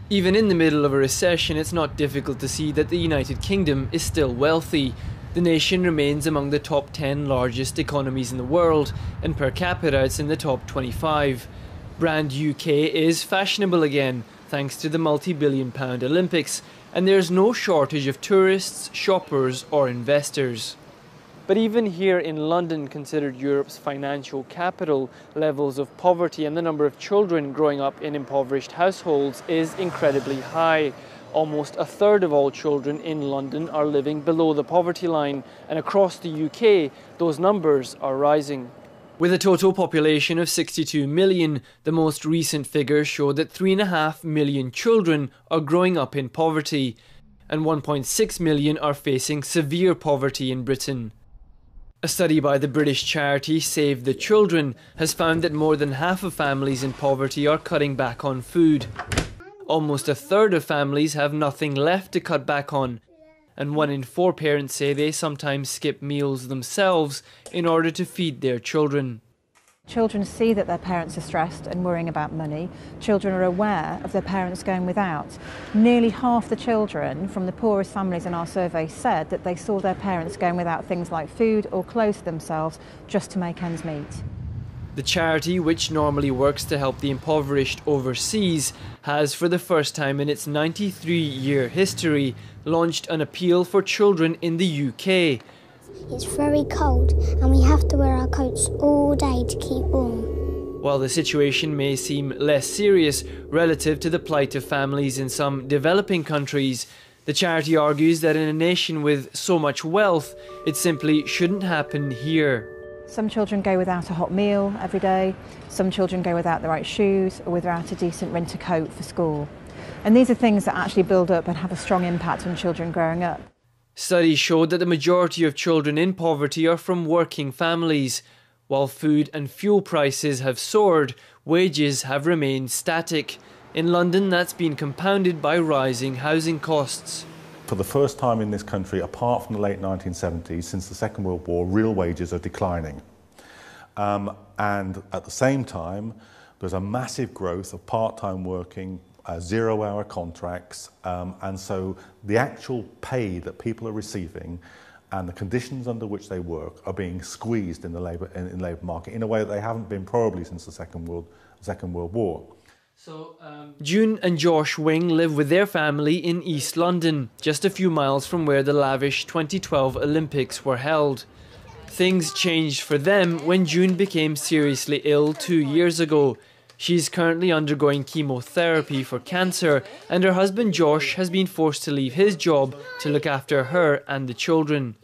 Even in the middle of a recession, it's not difficult to see that the United Kingdom is still wealthy. The nation remains among the top 10 largest economies in the world, and per capita it's in the top 25. Brand UK is fashionable again, thanks to the multi-billion-pound Olympics, and there's no shortage of tourists, shoppers or investors. But even here in London, considered Europe's financial capital, levels of poverty and the number of children growing up in impoverished households is incredibly high. Almost a third of all children in London are living below the poverty line, and across the UK, those numbers are rising. With a total population of 62 million, the most recent figures show that 3.5 million children are growing up in poverty, and 1.6 million are facing severe poverty in Britain. A study by the British charity Save the Children has found that more than half of families in poverty are cutting back on food. Almost a third of families have nothing left to cut back on, and 1 in 4 parents say they sometimes skip meals themselves in order to feed their children. Children see that their parents are stressed and worrying about money. Children are aware of their parents going without. Nearly half the children from the poorest families in our survey said that they saw their parents going without things like food or clothes for themselves just to make ends meet. The charity, which normally works to help the impoverished overseas, has for the first time in its 93-year history launched an appeal for children in the UK. It's very cold and we have to wear our coats all day to keep warm. While the situation may seem less serious relative to the plight of families in some developing countries, the charity argues that in a nation with so much wealth, it simply shouldn't happen here. Some children go without a hot meal every day, some children go without the right shoes or without a decent winter coat for school. And these are things that actually build up and have a strong impact on children growing up. Studies showed that the majority of children in poverty are from working families. While food and fuel prices have soared, wages have remained static. In London, that's been compounded by rising housing costs. For the first time in this country, apart from the late 1970s, since the Second World War, real wages are declining. And at the same time, there's a massive growth of part-time working, zero-hour contracts, and so the actual pay that people are receiving and the conditions under which they work are being squeezed in the labour market in a way that they haven't been probably since the Second World War. June and Josh Wing live with their family in East London, just a few miles from where the lavish 2012 Olympics were held. Things changed for them when June became seriously ill 2 years ago. She's currently undergoing chemotherapy for cancer, and her husband Josh has been forced to leave his job to look after her and the children.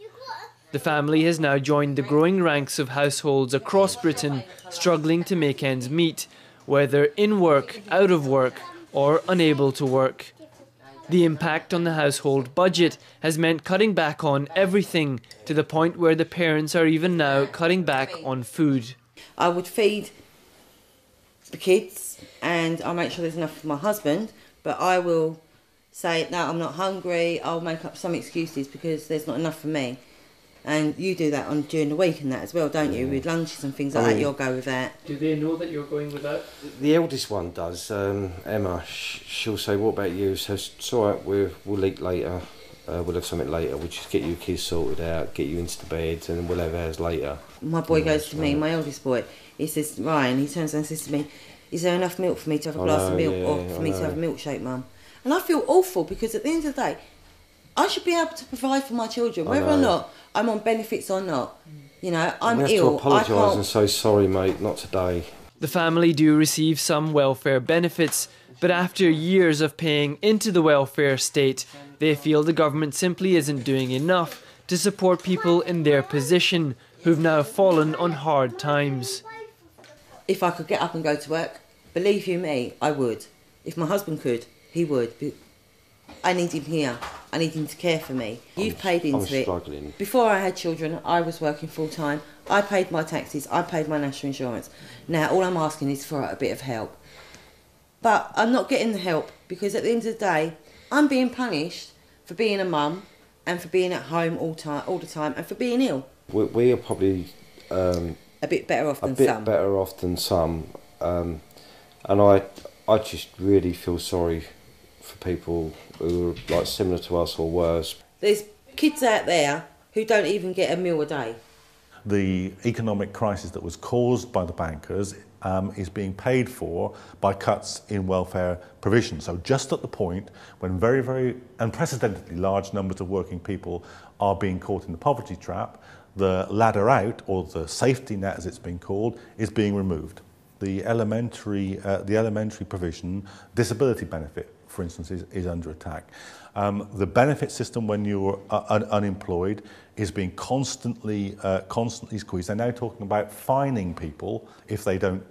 The family has now joined the growing ranks of households across Britain struggling to make ends meet, whether in work, out of work, or unable to work. The impact on the household budget has meant cutting back on everything, to the point where the parents are even now cutting back on food. I would feed the kids and I'll make sure there's enough for my husband, but I will say, no, I'm not hungry, I'll make up some excuses because there's not enough for me. And you do that during the week and that as well, don't you? With lunches and things like that, you'll go with that. Do they know that you're going without? The eldest one does, Emma. She'll say, what about you? So it's all right, we'll eat later, we'll have something later, we'll just get your kids sorted out, get you into the bed, and we'll have ours later. My boy goes to me, my eldest boy, he says, Ryan, he turns around and says to me, is there enough milk for me to have a glass of milk or for me to have a milkshake, Mum? And I feel awful because at the end of the day, I should be able to provide for my children, whether or not I'm on benefits or not. You know, I'm ill. We have to apologise and say, sorry mate, not today. The family do receive some welfare benefits, but after years of paying into the welfare state, they feel the government simply isn't doing enough to support people in their position who've now fallen on hard times. If I could get up and go to work, believe you me, I would. If my husband could, he would. I need him here. I need him to care for me. You've paid into it. Struggling. Before I had children, I was working full time. I paid my taxes. I paid my national insurance. Now, all I'm asking is for a bit of help. But I'm not getting the help because at the end of the day, I'm being punished for being a mum and for being at home all the time and for being ill. We are probably a bit better off than some. And I just really feel sorry for people who are like similar to us or worse. There's kids out there who don't even get a meal a day. The economic crisis that was caused by the bankers is being paid for by cuts in welfare provision. So just at the point when very, very unprecedentedly large numbers of working people are being caught in the poverty trap, the ladder out, or the safety net as it's been called, is being removed. The elementary provision, disability benefit, for instance, is under attack. The benefit system when you're unemployed is being constantly squeezed. They're now talking about fining people if they don't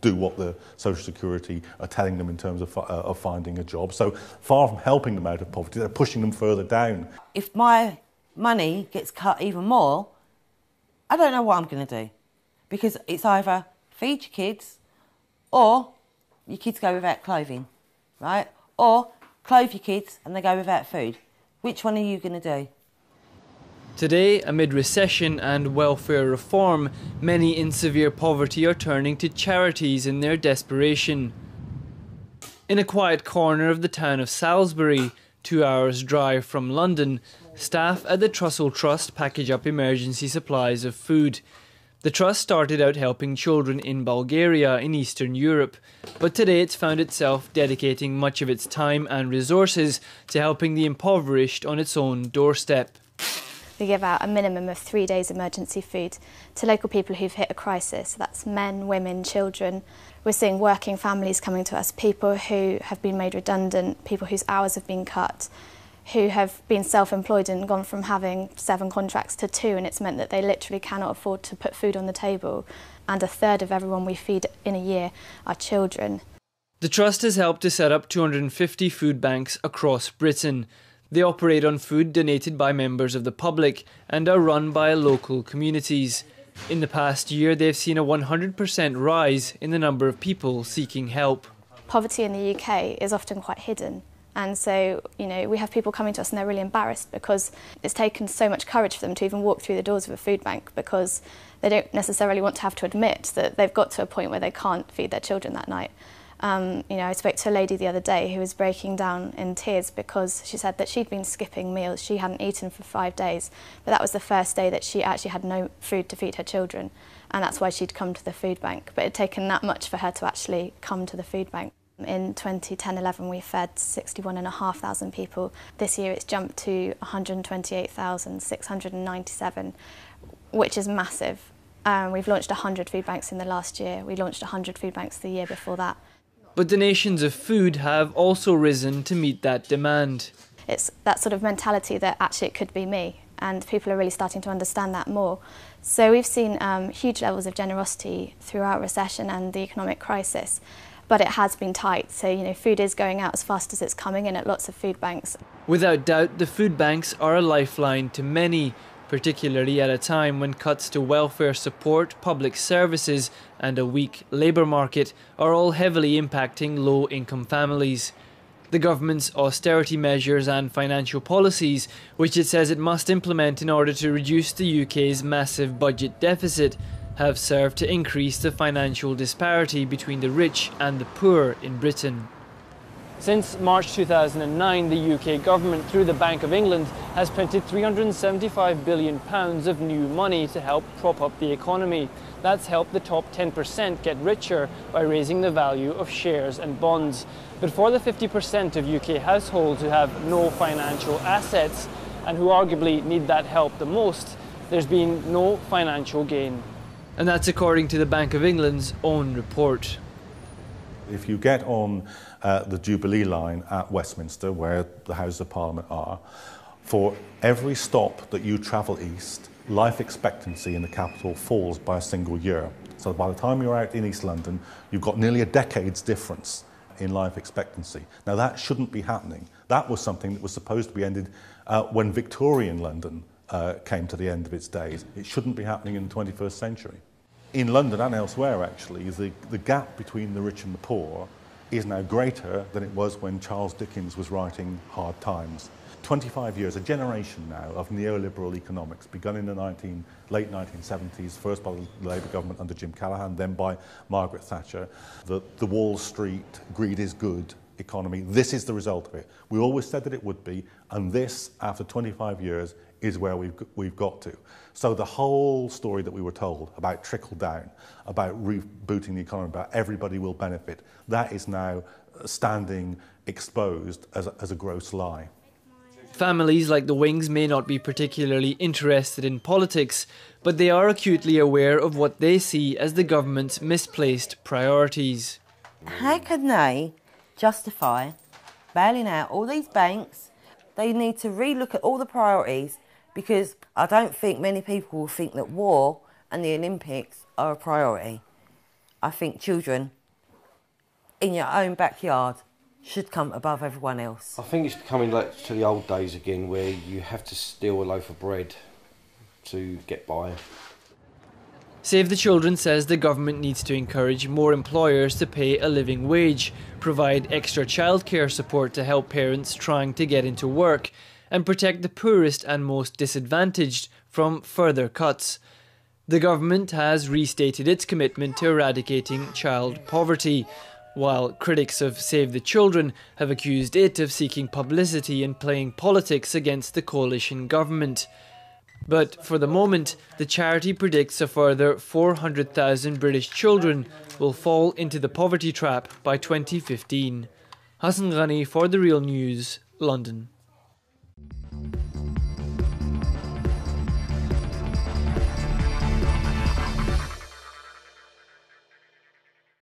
do what the Social Security are telling them in terms of finding a job. So far from helping them out of poverty, they're pushing them further down. If my money gets cut even more, I don't know what I'm going to do, because it's either feed your kids or your kids go without clothing, right? Or clothe your kids and they go without food. Which one are you going to do? Today, amid recession and welfare reform, many in severe poverty are turning to charities in their desperation. In a quiet corner of the town of Salisbury, 2 hours' drive from London, staff at the Trussell Trust package up emergency supplies of food. The trust started out helping children in Bulgaria in Eastern Europe, but today it's found itself dedicating much of its time and resources to helping the impoverished on its own doorstep. We give out a minimum of 3 days emergency food to local people who've hit a crisis. That's men, women, children. We're seeing working families coming to us, people who have been made redundant, people whose hours have been cut, who have been self-employed and gone from having 7 contracts to 2, and it's meant that they literally cannot afford to put food on the table. And a third of everyone we feed in a year are children. The Trust has helped to set up 250 food banks across Britain. They operate on food donated by members of the public and are run by local communities. In the past year, they've seen a 100% rise in the number of people seeking help. Poverty in the UK is often quite hidden. And so, we have people coming to us and they're really embarrassed because it's taken so much courage for them to even walk through the doors of a food bank, because they don't necessarily want to have to admit that they've got to a point where they can't feed their children that night. I spoke to a lady the other day who was breaking down in tears because she said that she'd been skipping meals. She hadn't eaten for 5 days, but that was the first day that she actually had no food to feed her children, and that's why she'd come to the food bank. But it had taken that much for her to actually come to the food bank. In 2010-11 we fed 61,500 people. This year it's jumped to 128,697, which is massive. We've launched 100 food banks in the last year. We launched 100 food banks the year before that. But donations of food have also risen to meet that demand. It's that sort of mentality that actually it could be me, and people are really starting to understand that more. So we've seen huge levels of generosity throughout recession and the economic crisis, but it has been tight. So, food is going out as fast as it's coming in at lots of food banks. Without doubt, the food banks are a lifeline to many, particularly at a time when cuts to welfare support, public services and a weak labour market are all heavily impacting low-income families. The government's austerity measures and financial policies, which it says it must implement in order to reduce the UK's massive budget deficit, have served to increase the financial disparity between the rich and the poor in Britain. Since March 2009, the UK government, through the Bank of England, has printed £375 billion of new money to help prop up the economy. That's helped the top 10% get richer by raising the value of shares and bonds. But for the 50% of UK households who have no financial assets and who arguably need that help the most, there's been no financial gain. And that's according to the Bank of England's own report. If you get on the Jubilee line at Westminster, where the Houses of Parliament are, for every stop that you travel east, life expectancy in the capital falls by a single year. So by the time you're out in East London, you've got nearly a decade's difference in life expectancy. Now that shouldn't be happening. That was something that was supposed to be ended when Victorian London came to the end of its days. It shouldn't be happening in the 21st century. In London and elsewhere, actually, the gap between the rich and the poor is now greater than it was when Charles Dickens was writing Hard Times. 25 years, a generation now of neoliberal economics, begun in the late 1970s, first by the Labour government under Jim Callaghan, then by Margaret Thatcher. The Wall Street, greed is good economy. This is the result of it. We always said that it would be, and this, after 25 years, is where we've got to. So the whole story that we were told about trickle down, about rebooting the economy, about everybody will benefit, that is now standing exposed as a gross lie. Families like the Wings may not be particularly interested in politics, but they are acutely aware of what they see as the government's misplaced priorities. How can they justify bailing out all these banks? They need to relook at all the priorities, because I don't think many people will think that war and the Olympics are a priority. I think children in your own backyard should come above everyone else. I think it's becoming like to the old days again, where you have to steal a loaf of bread to get by. Save the Children says the government needs to encourage more employers to pay a living wage, provide extra childcare support to help parents trying to get into work, and protect the poorest and most disadvantaged from further cuts. The government has restated its commitment to eradicating child poverty, while critics of Save the Children have accused it of seeking publicity and playing politics against the coalition government. But for the moment, the charity predicts a further 400,000 British children will fall into the poverty trap by 2015. Hassan Ghani for The Real News, London.